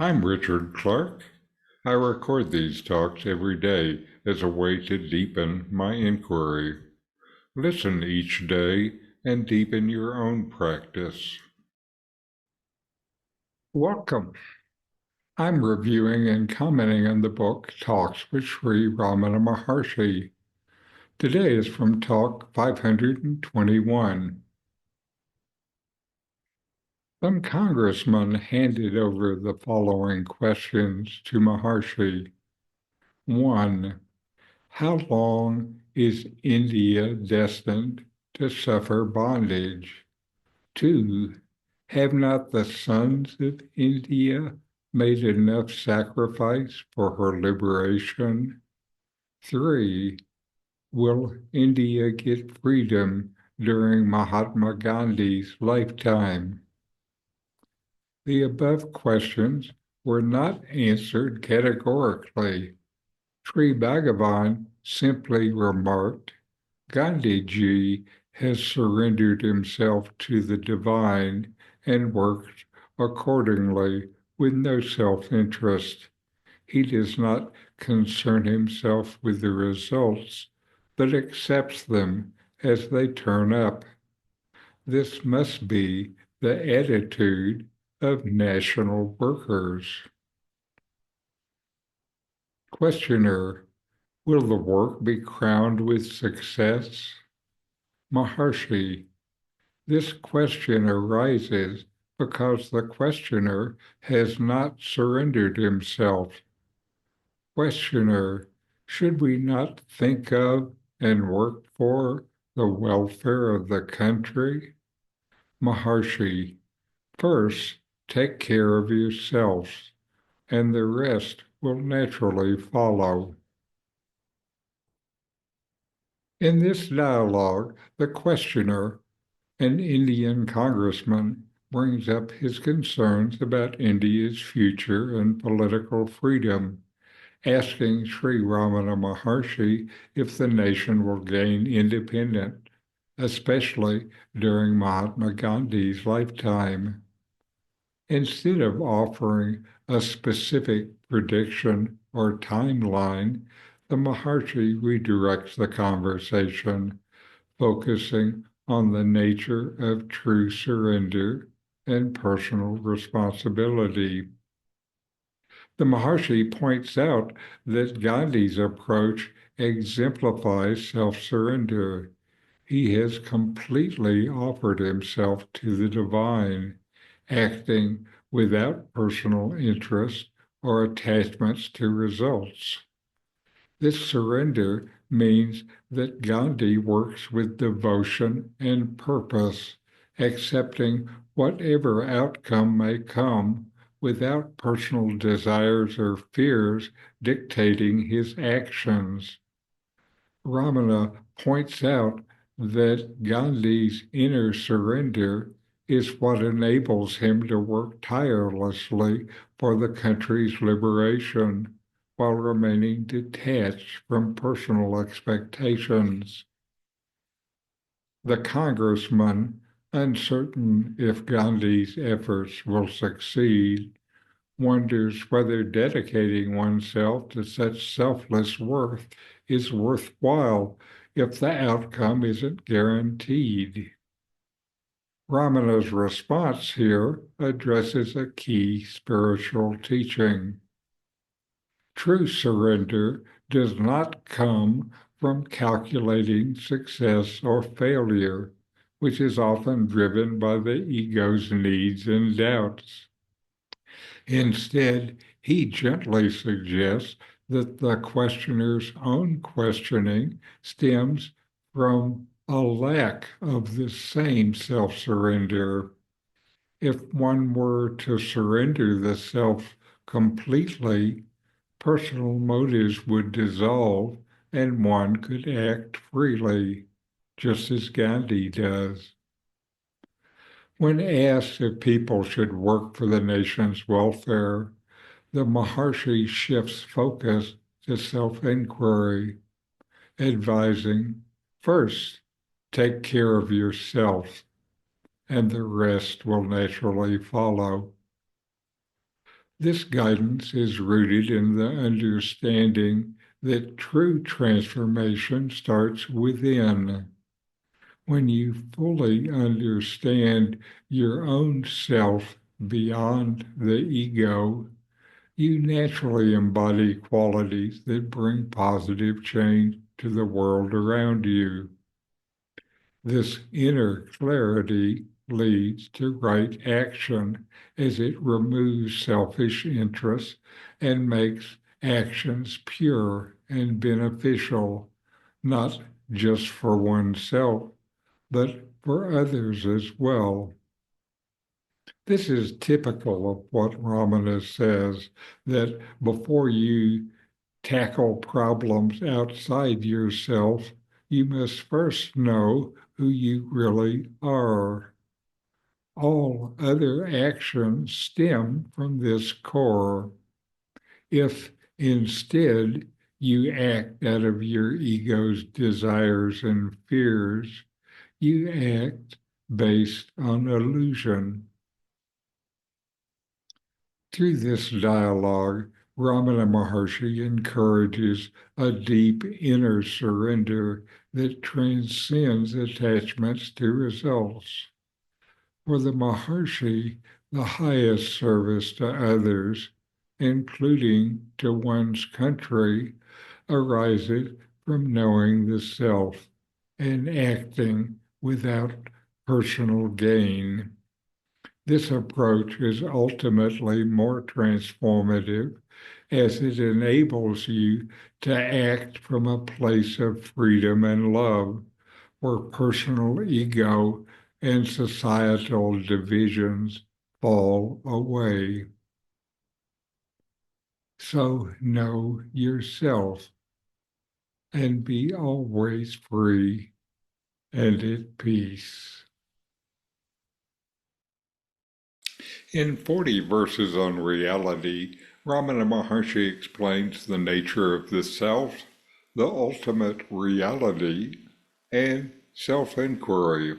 I'm Richard Clarke. I record these talks every day as a way to deepen my inquiry. Listen each day and deepen your own practice. Welcome. I'm reviewing and commenting on the book Talks with Sri Ramana Maharshi. Today is from Talk 521. Some congressmen handed over the following questions to Maharshi. 1. How long is India destined to suffer bondage? 2. Have not the sons of India made enough sacrifice for her liberation? 3. Will India get freedom during Mahatma Gandhi's lifetime? The above questions were not answered categorically. Sri Bhagavan simply remarked, Gandhiji has surrendered himself to the divine and worked accordingly with no self-interest. He does not concern himself with the results, but accepts them as they turn up. This must be the attitude of national workers. Questioner, will the work be crowned with success? Maharshi, this question arises because the questioner has not surrendered himself. Questioner, should we not think of and work for the welfare of the country? Maharshi, first take care of yourselves, and the rest will naturally follow. In this dialogue, the questioner, an Indian congressman, brings up his concerns about India's future and political freedom, asking Sri Ramana Maharshi if the nation will gain independence, especially during Mahatma Gandhi's lifetime. Instead of offering a specific prediction or timeline, the Maharshi redirects the conversation, focusing on the nature of true surrender and personal responsibility. The Maharshi points out that Gandhi's approach exemplifies self-surrender. He has completely offered himself to the divine, acting without personal interest or attachments to results. This surrender means that Gandhi works with devotion and purpose, accepting whatever outcome may come without personal desires or fears dictating his actions. Ramana points out that Gandhi's inner surrender is what enables him to work tirelessly for the country's liberation while remaining detached from personal expectations. The congressman, uncertain if Gandhi's efforts will succeed, wonders whether dedicating oneself to such selfless work is worthwhile if the outcome isn't guaranteed. Ramana's response here addresses a key spiritual teaching. True surrender does not come from calculating success or failure, which is often driven by the ego's needs and doubts. Instead, he gently suggests that the questioner's own questioning stems from a lack of the same self-surrender. If one were to surrender the self completely, personal motives would dissolve and one could act freely, just as Gandhi does. When asked if people should work for the nation's welfare, the Maharshi shifts focus to self-inquiry, advising, first, take care of yourself, and the rest will naturally follow. This guidance is rooted in the understanding that true transformation starts within. When you fully understand your own self beyond the ego, you naturally embody qualities that bring positive change to the world around you. This inner clarity leads to right action as it removes selfish interests and makes actions pure and beneficial, not just for oneself, but for others as well. This is typical of what Ramana says, that before you tackle problems outside yourself, you must first know who you really are. All other actions stem from this core. If instead you act out of your ego's desires and fears, you act based on illusion. Through this dialogue, Ramana Maharshi encourages a deep inner surrender that transcends attachments to results. For the Maharshi, the highest service to others, including to one's country, arises from knowing the self and acting without personal gain. This approach is ultimately more transformative as it enables you to act from a place of freedom and love, where personal ego and societal divisions fall away. So know yourself and be always free and at peace. In 40 Verses on Reality, Ramana Maharshi explains the nature of the self, the ultimate reality, and self-inquiry.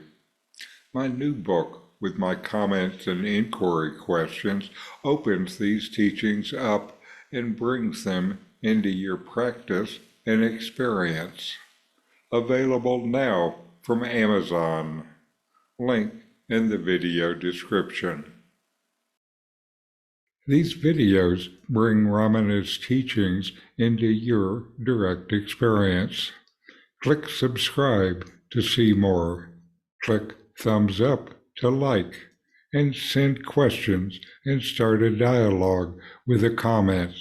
My new book, with my comments and inquiry questions, opens these teachings up and brings them into your practice and experience. Available now from Amazon. Link in the video description. These videos bring Ramana's teachings into your direct experience. Click subscribe to see more. Click thumbs up to like, and send questions and start a dialogue with a comment.